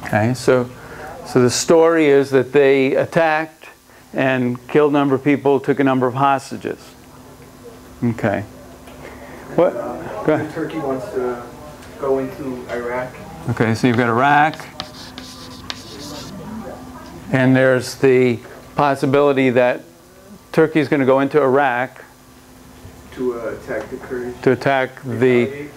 Okay, so the story is that they attacked and killed a number of people, took a number of hostages. Okay. What? Go ahead. Turkey wants to go into Iraq. Okay, so you've got Iraq, and there's the possibility that Turkey is going to go into Iraq to attack the Kurds. to attack the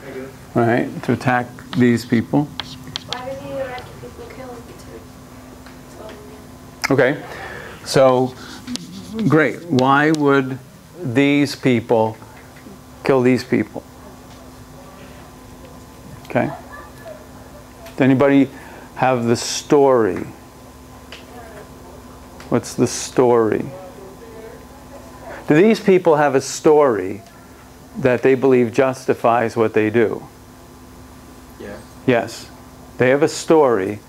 right to attack these people. Why did the Iraqi people kill the Turks? Okay, so great. Why would these people kill these people? Okay. Does anybody have the story? What's the story? Do these people have a story that they believe justifies what they do? Yeah. Yes. They have a story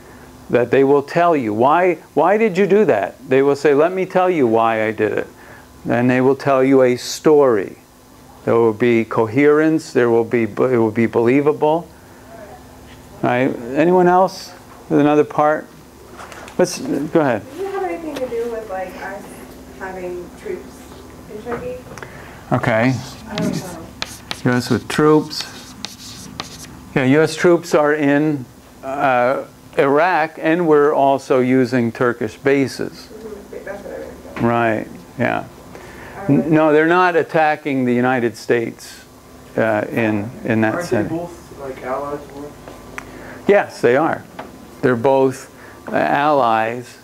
that they will tell you. Why did you do that? They will say, let me tell you why I did it. And they will tell you a story. There will be coherence. It will be believable. Right? Anyone else with another part? Let's go ahead. Does it have anything to do with like us having troops in Turkey? Okay. I don't know. U.S. with troops. Yeah, U.S. troops are in Iraq, and we're also using Turkish bases. That's what I meant. Right. Yeah. No, they're not attacking the United States in that Aren't setting. they both like allies? Yes, they are. They're both allies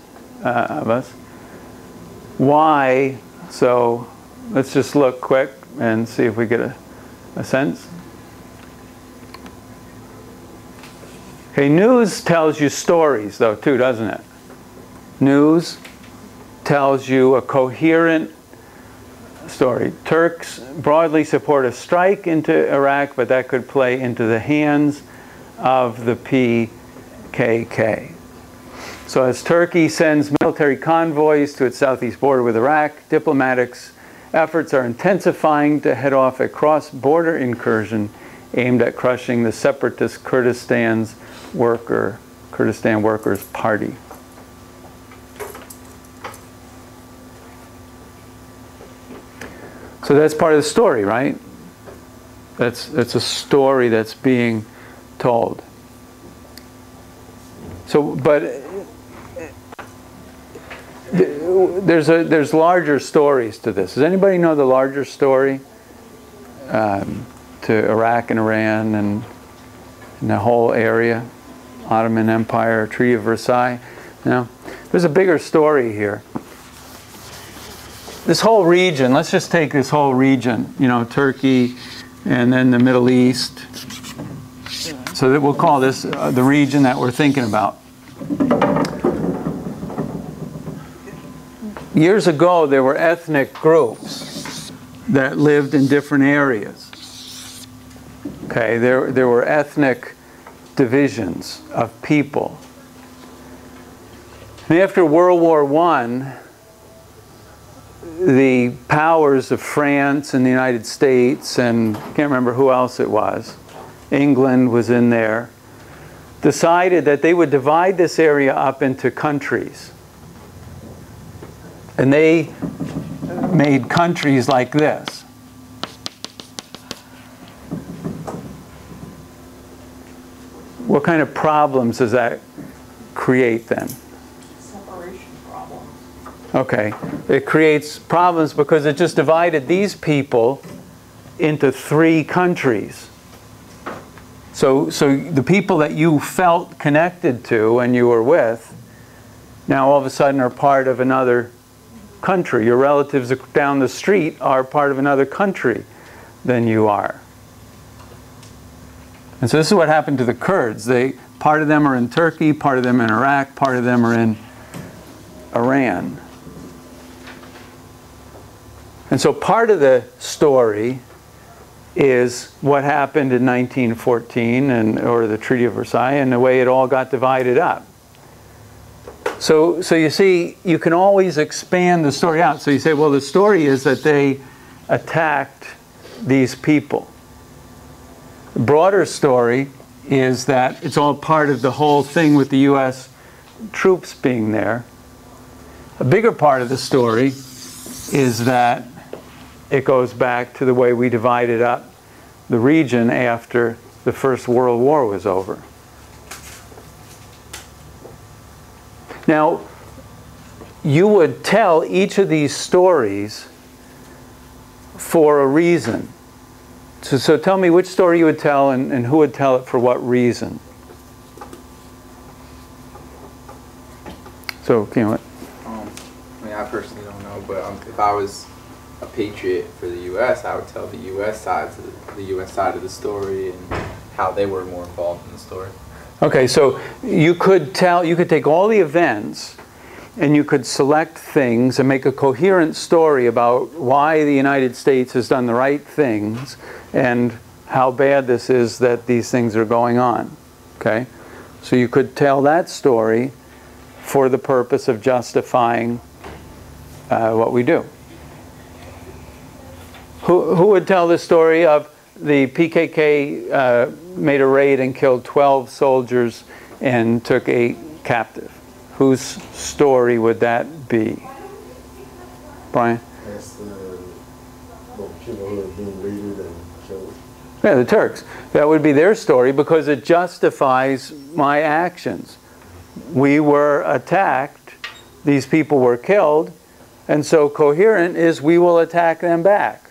of us. Why? So let's just look quick and see if we get a sense. Okay, news tells you stories, though, too, doesn't it? News tells you a coherent story. Turks broadly support a strike into Iraq, but that could play into the hands of the PKK. So as Turkey sends military convoys to its southeast border with Iraq, diplomatic efforts are intensifying to head off a cross-border incursion aimed at crushing the separatist Kurdistan Workers' Party. So that's part of the story, right? That's a story that's being told. So, but there's larger stories to this. Does anybody know the larger story to Iraq and Iran and the whole area? Ottoman Empire, Treaty of Versailles? No? There's a bigger story here. This whole region, let's just take this whole region, you know, Turkey and then the Middle East. So that we'll call this the region that we're thinking about. Years ago, there were ethnic groups that lived in different areas. Okay, there were ethnic divisions of people. And after World War I, the powers of France and the United States, and I can't remember who else it was, England was in there, decided that they would divide this area up into countries. And they made countries like this. What kind of problems does that create then? Separation problems. Okay, it creates problems because it just divided these people into 3 countries. So the people that you felt connected to and you were with, now all of a sudden are part of another country. Your relatives down the street are part of another country than you are. And so this is what happened to the Kurds. Part of them are in Turkey, part of them in Iraq, part of them are in Iran. And so part of the story is what happened in 1914 or the Treaty of Versailles and the way it all got divided up. So you see, you can always expand the story out. So you say, well, the story is that they attacked these people. The broader story is that it's all part of the whole thing with the U.S. troops being there. A bigger part of the story is that it goes back to the way we divided up the region after the First World War was over. Now, you would tell each of these stories for a reason. So tell me which story you would tell and who would tell it for what reason. So, you know, I mean, I personally don't know, but if I was a patriot for the U.S., I would tell the U.S. side of the story and how they were more involved in the story. okay, so you could take all the events and you could select things and make a coherent story about why the United States has done the right things and how bad this is that these things are going on. Okay? So you could tell that story for the purpose of justifying what we do. Who would tell the story of the PKK made a raid and killed 12 soldiers and took 8 captive? Whose story would that be? Brian? That's the people who are being raided and killed. Yeah, the Turks. That would be their story because it justifies my actions. We were attacked, these people were killed, and so coherent is we will attack them back.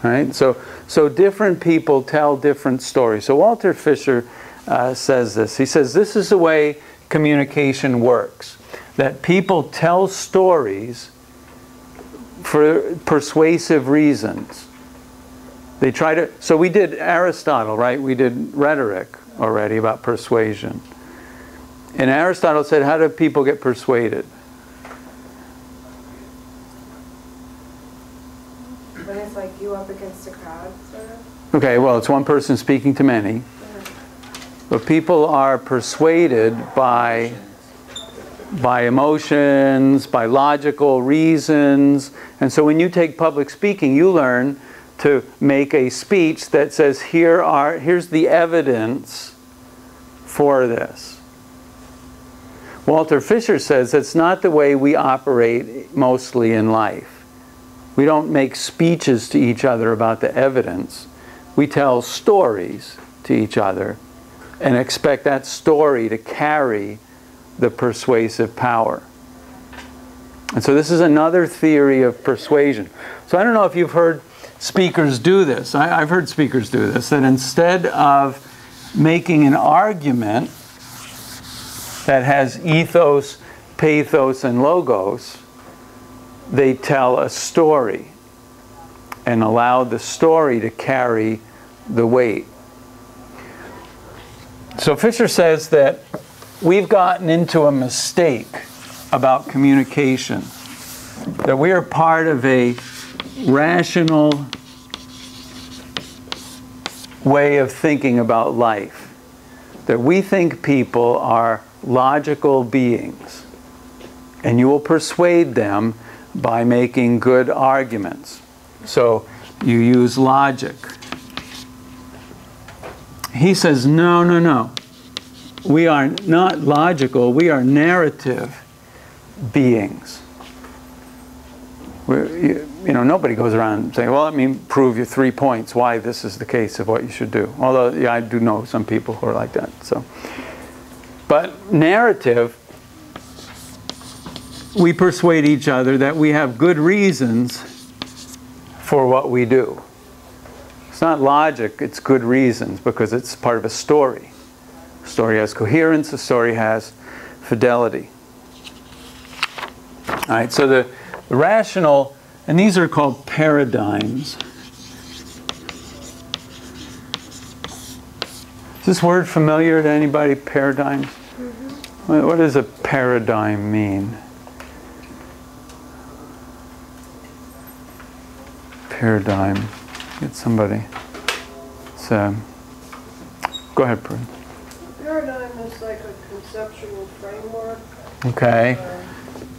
Right? So different people tell different stories. So Walter Fisher says this. He says this is the way communication works. That people tell stories for persuasive reasons. They try to, so we did Aristotle, right? We did rhetoric already about persuasion. And Aristotle said, how do people get persuaded? When it's like you up against a crowd, sort of? Okay, well, it's one person speaking to many. But people are persuaded by emotions, by logical reasons. And so when you take public speaking, you learn to make a speech that says, here's the evidence for this. Walter Fisher says that's not the way we operate mostly in life. We don't make speeches to each other about the evidence. We tell stories to each other and expect that story to carry the persuasive power. And so this is another theory of persuasion. So I don't know if you've heard speakers do this. I've heard speakers do this, that instead of making an argument that has ethos, pathos, and logos, they tell a story and allow the story to carry the weight. So Fisher says that we've gotten into a mistake about communication, that we are part of a rational way of thinking about life, that we think people are logical beings, and you will persuade them by making good arguments. So you use logic. He says, no, no, no. We are not logical, we are narrative beings. Nobody goes around saying, well, let me prove you 3 points why this is the case of what you should do. Although, yeah, I do know some people who are like that. So, but narrative, we persuade each other that we have good reasons for what we do. It's not logic, it's good reasons because it's part of a story. A story has coherence, a story has fidelity. All right, so the rational, and these are called paradigms. Is this word familiar to anybody, paradigms? Mm-hmm. What does a paradigm mean? Paradigm. Get somebody. Go ahead, Prue. Paradigm is like a conceptual framework. Okay.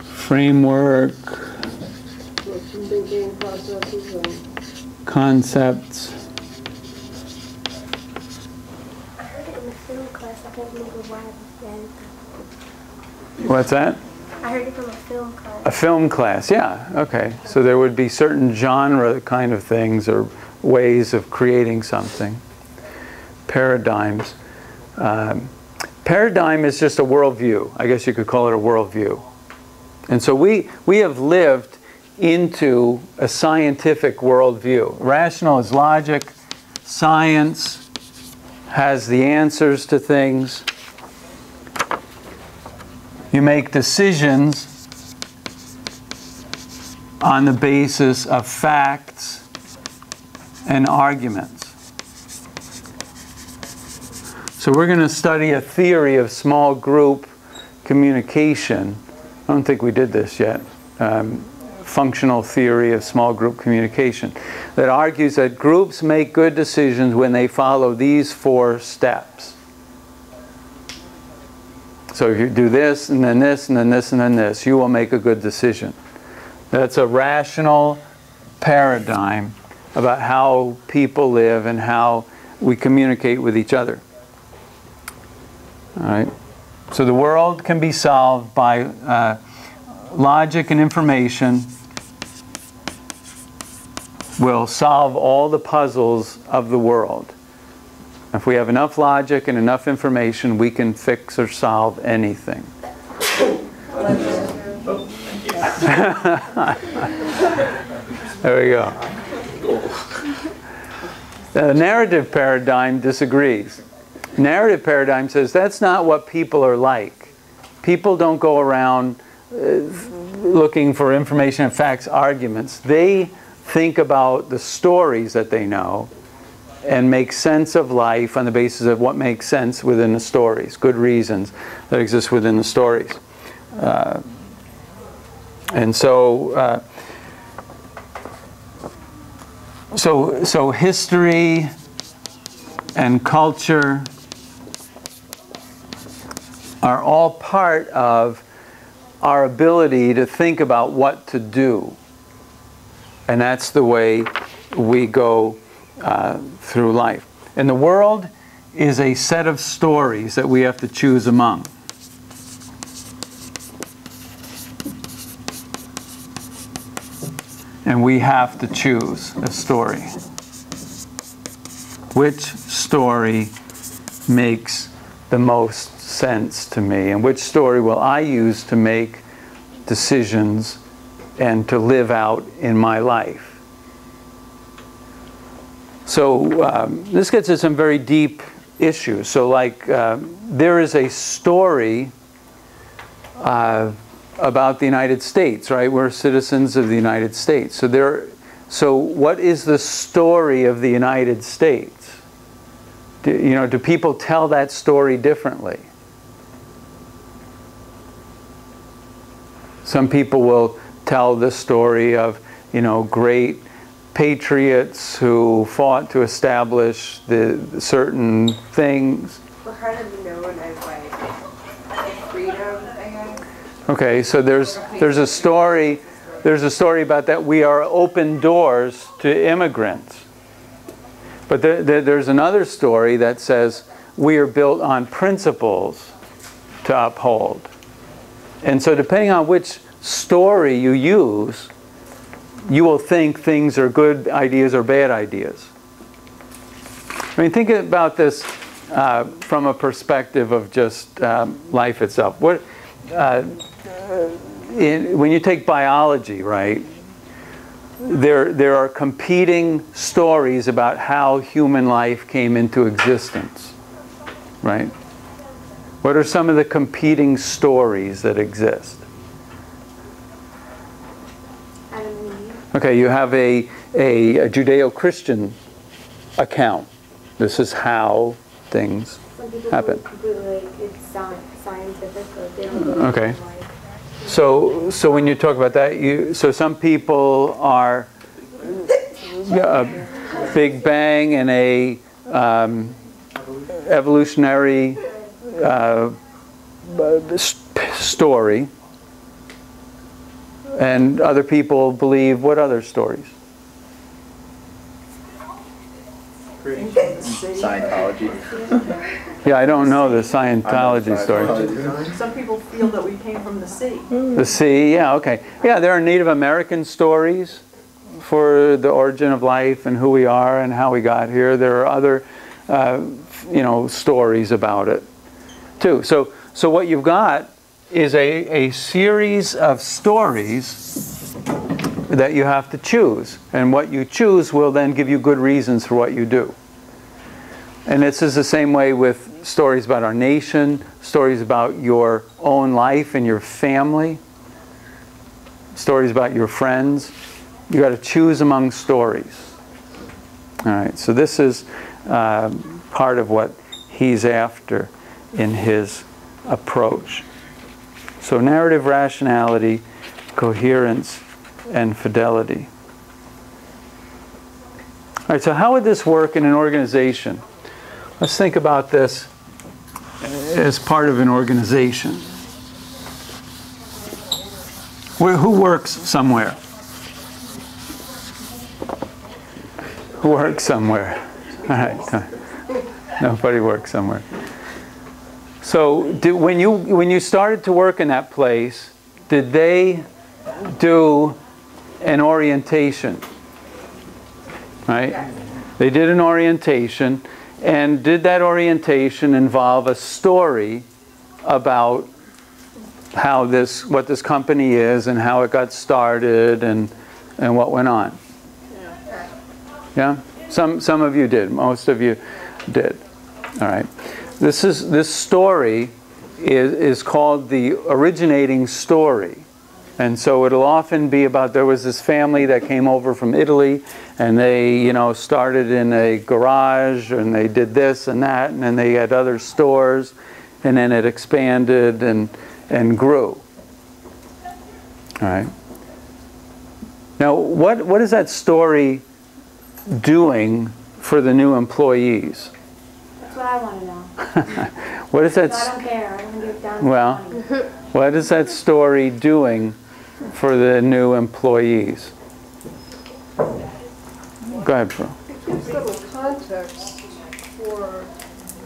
Framework. With some thinking processes and Concepts. film class. I can't remember why I added that. What's that? I heard it from a film class. A film class, yeah, okay. So there would be certain genre kind of things or ways of creating something. Paradigms. Paradigm is just a worldview. I guess you could call it a worldview. And so we have lived into a scientific worldview. Rational is logic. Science has the answers to things. You make decisions on the basis of facts and arguments. So we're going to study a theory of small group communication. I don't think we did this yet. Functional theory of small group communication that argues that groups make good decisions when they follow these 4 steps. So if you do this, and then this, and then this, and then this, you will make a good decision. That's a rational paradigm about how people live and how we communicate with each other. All right. So the world can be solved by logic and information. Will solve all the puzzles of the world. If we have enough logic and enough information, we can fix or solve anything. There we go. The narrative paradigm disagrees. Narrative paradigm says that's not what people are like. People don't go around looking for information and facts, arguments. They think about the stories that they know and make sense of life on the basis of what makes sense within the stories, good reasons that exist within the stories. And so, so history and culture are all part of our ability to think about what to do. And that's the way we go through life. And the world is a set of stories that we have to choose among. And we have to choose a story. Which story makes the most sense to me? And which story will I use to make decisions and to live out in my life? So this gets to some very deep issues. So like there is a story about the United States, right? We're citizens of the United States. So what is the story of the United States? Do people tell that story differently? Some people will tell the story of, great patriots who fought to establish the certain things. We're kind of known as like freedom, I guess. Okay, so there's a story about that we are open doors to immigrants. But there's another story that says we are built on principles to uphold. And so depending on which story you use, you will think things are good ideas or bad ideas. I mean, think about this from a perspective of just life itself. When you take biology, right, there are competing stories about how human life came into existence, right? What are some of the competing stories that exist? Okay, you have a Judeo-Christian account. This is how things happen. It's scientific, but they don't Okay. So when you talk about that, so some people are a Big Bang and a evolutionary story. And other people believe what other stories? Scientology. Yeah, I don't know the Scientology story. Some people feel that we came from the sea. The sea, yeah, okay. Yeah, there are Native American stories for the origin of life and who we are and how we got here. There are other, stories about it, too. So what you've got is a series of stories that you have to choose. And what you choose will then give you good reasons for what you do. And this is the same way with stories about our nation, stories about your own life and your family, stories about your friends. You got to choose among stories. All right, so this is part of what he's after in his approach. So narrative rationality, coherence, and fidelity. All right, so how would this work in an organization? Let's think about this as part of an organization. Who works somewhere? Who works somewhere? All right, nobody works somewhere. So when you started to work in that place, did they do an orientation? Right? Yes. They did an orientation, and did that orientation involve a story about how what this company is and how it got started and what went on? Yeah? Some of you did. Most of you did. All right. This story is called the originating story. And so it'll often be about, there was this family that came over from Italy, and they, started in a garage, and they did this and that, and then they had other stores, and then it expanded and grew. All right. Now, what is that story doing for the new employees? That's what I want to know. What is that? So I don't care. I don't give down Well, what is that story doing for the new employees? Go ahead, Fro. It gives them a context for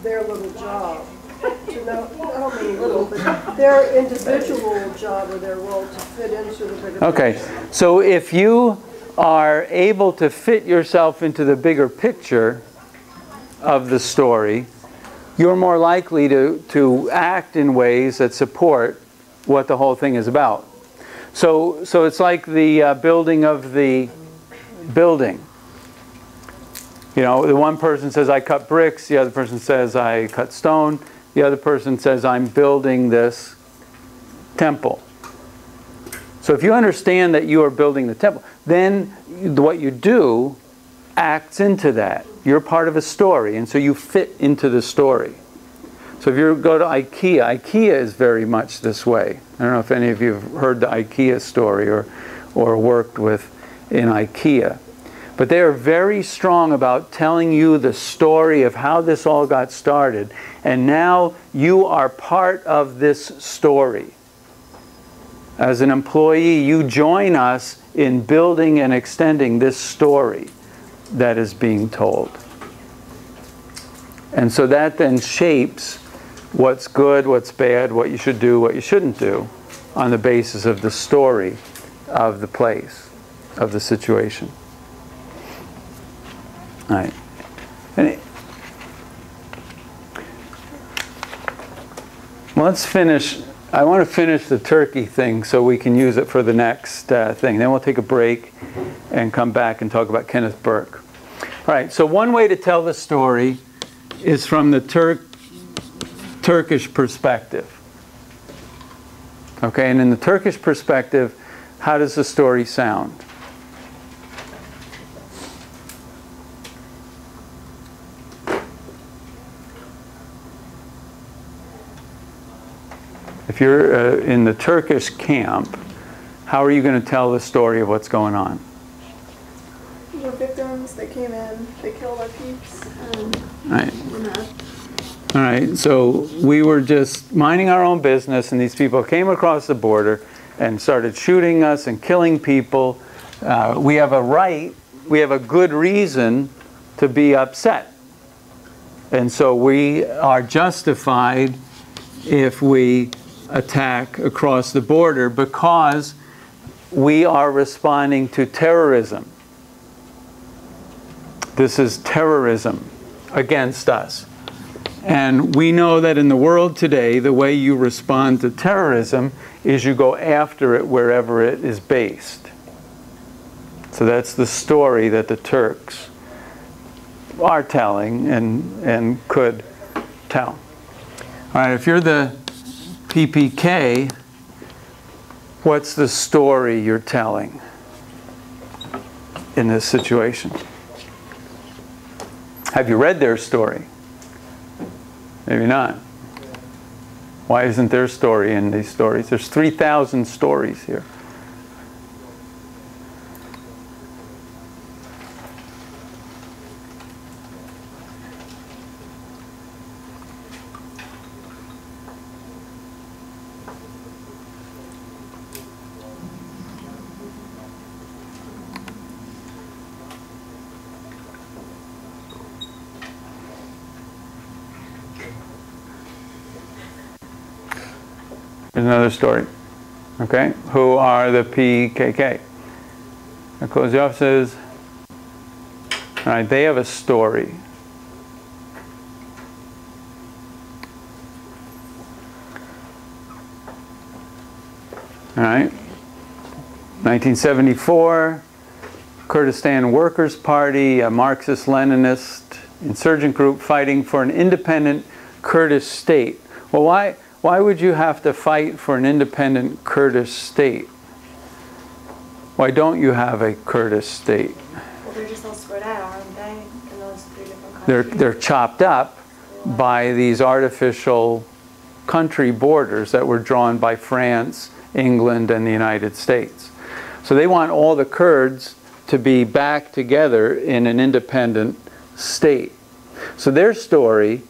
their little job. To know, not only little, but their individual job or their role to fit into the bigger Okay, picture. so if you are able to fit yourself into the bigger picture of the story, you're more likely to act in ways that support what the whole thing is about. So it's like the building of the building. The one person says, I cut bricks. The other person says, I cut stone. The other person says, I'm building this temple. So if you understand that you are building the temple, then what you do acts into that. You're part of a story, and so you fit into the story. So if you go to IKEA, IKEA is very much this way. I don't know if any of you have heard the IKEA story or worked with in IKEA. But they are very strong about telling you the story of how this all got started. And now you are part of this story. As an employee, you join us in building and extending this story that is being told. And so that then shapes what's good, what's bad, what you should do, what you shouldn't do, on the basis of the story of the place, of the situation. All right. Let's finish. I want to finish the turkey thing so we can use it for the next thing. Then we'll take a break and come back and talk about Kenneth Burke. All right, so one way to tell the story is from the Turkish perspective. Okay, and in the Turkish perspective, how does the story sound? If you're in the Turkish camp, how are you going to tell the story of what's going on? We're victims, they came in, they killed our peeps, and Right. we're mad. All right, so we were just minding our own business, and these people came across the border and started shooting us and killing people. We have a right, we have a good reason to be upset. And so we are justified if we attack across the border because we are responding to terrorism. This is terrorism against us. And we know that in the world today, the way you respond to terrorism is you go after it wherever it is based. So that's the story that the Turks are telling and could tell. All right, if you're the PPK, what's the story you're telling in this situation? Have you read their story? Maybe not. Why isn't there story in these stories? There's 3,000 stories here. Here's another story. Okay, who are the PKK? Kozhov says, all right, they have a story. All right, 1974, Kurdistan Workers' Party, a Marxist-Leninist insurgent group fighting for an independent Kurdish state. Well, why would you have to fight for an independent Kurdish state? Why don't you have a Kurdish state? Well, they're just all spread out, aren't they? In those 3 different countries. They're chopped up by these artificial country borders that were drawn by France, England, and the United States. So they want all the Kurds to be back together in an independent state. So their story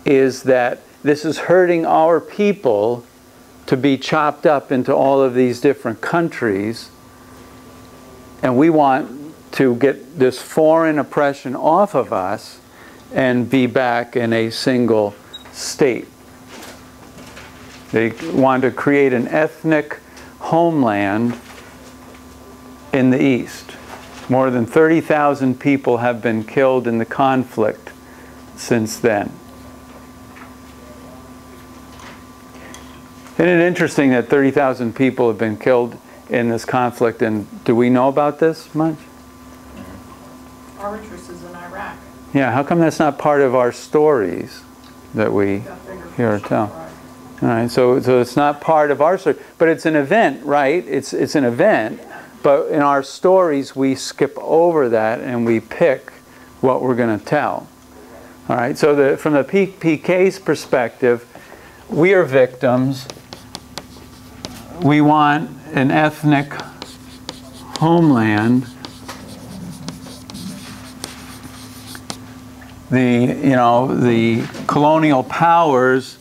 is that this is hurting our people to be chopped up into all of these different countries, and we want to get this foreign oppression off of us and be back in a single state. They want to create an ethnic homeland in the East. More than 30,000 people have been killed in the conflict since then. Isn't it interesting that 30,000 people have been killed in this conflict, and do we know about this much? Our interest is in Iraq. Yeah, how come that's not part of our stories that we hear or tell? All right, so it's not part of our story, but it's an event, right? It's an event, but in our stories we skip over that and we pick what we're going to tell. All right, so from the PK's perspective, we are victims. We want an ethnic homeland. The colonial powers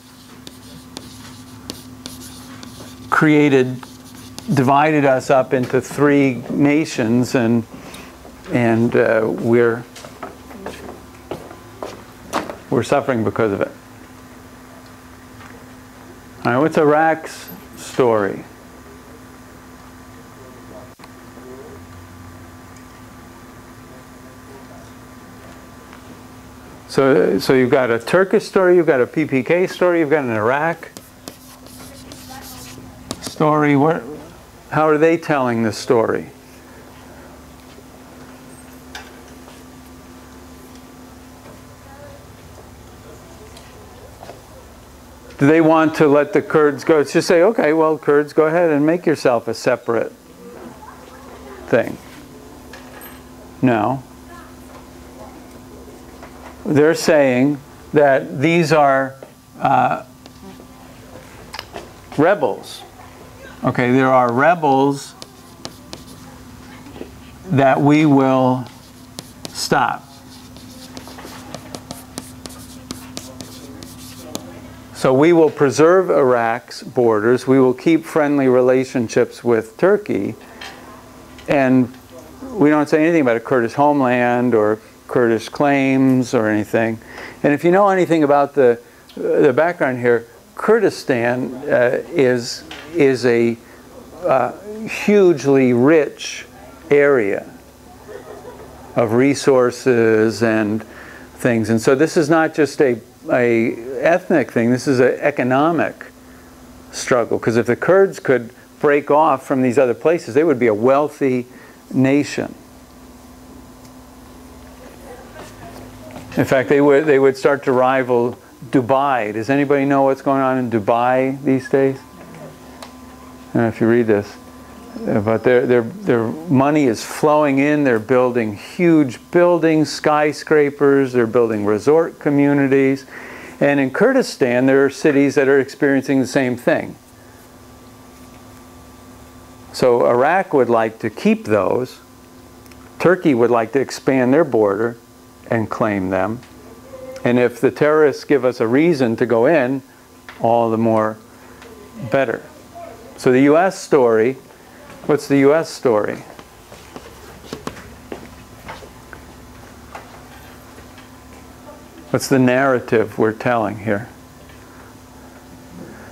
divided us up into 3 nations, and we're suffering because of it. All right, what's Iraq's story? So you've got a Turkish story, you've got a PPK story, you've got an Iraq story. How are they telling the story? Do they want to let the Kurds go? It's just say, okay, well, Kurds, go ahead and make yourself a separate thing. No. They're saying that these are rebels. Okay, there are rebels that we will stop. So we will preserve Iraq's borders, we will keep friendly relationships with Turkey, and we don't say anything about a Kurdish homeland or Kurdish claims or anything. And if you know anything about the background here, Kurdistan is a hugely rich area of resources and things. And so this is not just a ethnic thing, this is an economic struggle. Because if the Kurds could break off from these other places, they would be a wealthy nation. In fact, they would start to rival Dubai. Does anybody know what's going on in Dubai these days? I don't know if you read this. But their money is flowing in. They're building huge buildings, skyscrapers. They're building resort communities. And in Kurdistan, there are cities that are experiencing the same thing. So Iraq would like to keep those. Turkey would like to expand their border and claim them. And if the terrorists give us a reason to go in, all the more better. So the U.S. story, what's the U.S. story? What's the narrative we're telling here?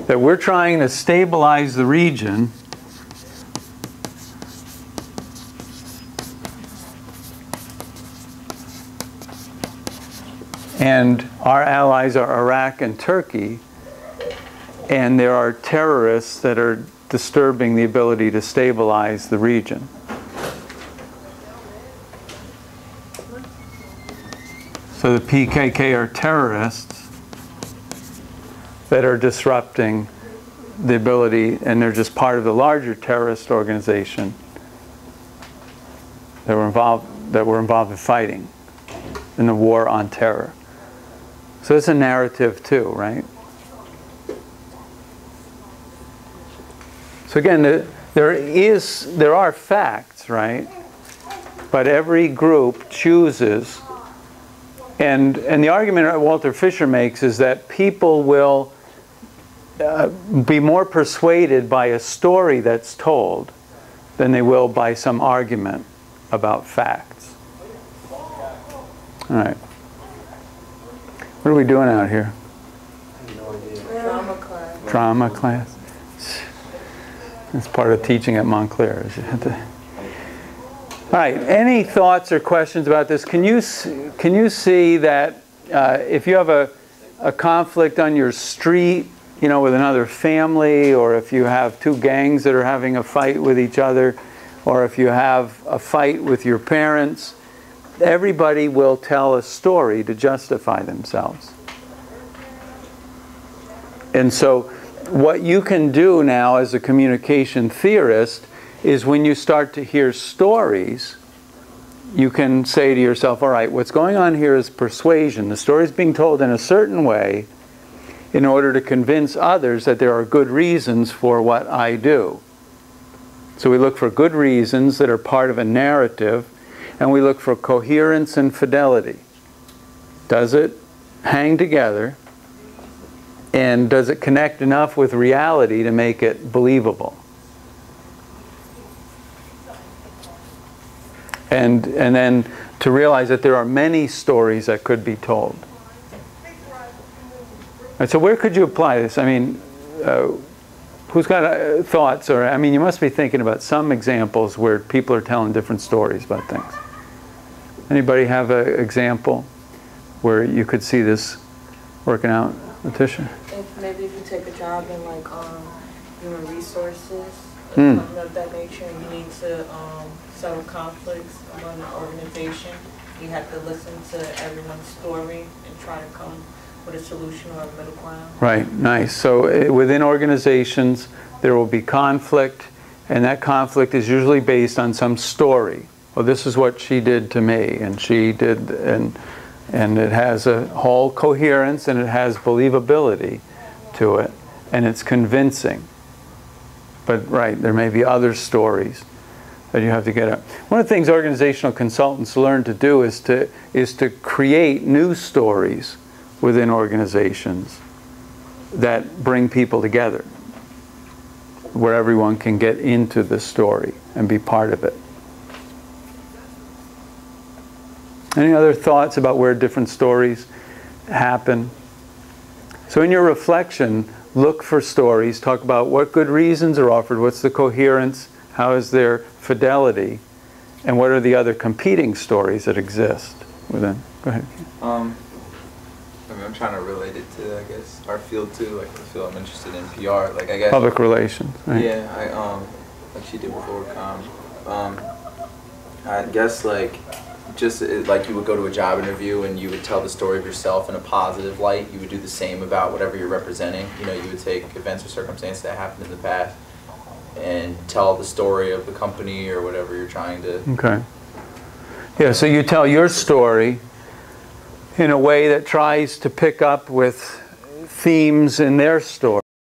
That we're trying to stabilize the region and our allies are Iraq and Turkey, and there are terrorists that are disturbing the ability to stabilize the region. So the PKK are terrorists that are disrupting the ability, and they're just part of the larger terrorist organization that were involved in fighting in the war on terror. So it's a narrative too, right? So again, there are facts, right? But every group chooses, and the argument that Walter Fisher makes is that people will be more persuaded by a story that's told than they will by some argument about facts. All right. What are we doing out here? Drama class. Drama class? It's part of teaching at Montclair. All right. Any thoughts or questions about this? Can you see that if you have a conflict on your street, you know, with another family, or if you have two gangs that are having a fight with each other, or if you have a fight with your parents, everybody will tell a story to justify themselves. And so what you can do now as a communication theorist is when you start to hear stories, you can say to yourself, all right, what's going on here is persuasion. The story is being told in a certain way in order to convince others that there are good reasons for what I do. So we look for good reasons that are part of a narrative, and we look for coherence and fidelity. Does it hang together? And does it connect enough with reality to make it believable? And then to realize that there are many stories that could be told. And so where could you apply this? I mean, who's got thoughts? Or I mean, you must be thinking about some examples where people are telling different stories about things. Anybody have an example where you could see this working out, Letitia? Maybe if you take a job in like human resources, something of that nature, and you need to settle conflicts among the organization, you have to listen to everyone's story and try to come with a solution or a middle ground. Right, nice. So within organizations, there will be conflict, and that conflict is usually based on some story. Well, this is what she did to me, and she did, and it has a whole coherence, and it has believability to it, and it's convincing. But right, there may be other stories that you have to get at. One of the things organizational consultants learn to do is to create new stories within organizations that bring people together, where everyone can get into the story and be part of it. Any other thoughts about where different stories happen? So in your reflection, look for stories, talk about what good reasons are offered, what's the coherence, how is their fidelity, and what are the other competing stories that exist within. Go ahead. I mean, I'm trying to relate it to, I guess, our field too. Like the field I'm interested in, PR. Like I guess Public relations. Right? Yeah, like she did before comm. I guess like just like you would go to a job interview and you would tell the story of yourself in a positive light. You would do the same about whatever you're representing. You know, you would take events or circumstances that happened in the past and tell the story of the company or whatever you're trying to. Okay. Yeah, so you tell your story in a way that tries to pick up with themes in their story.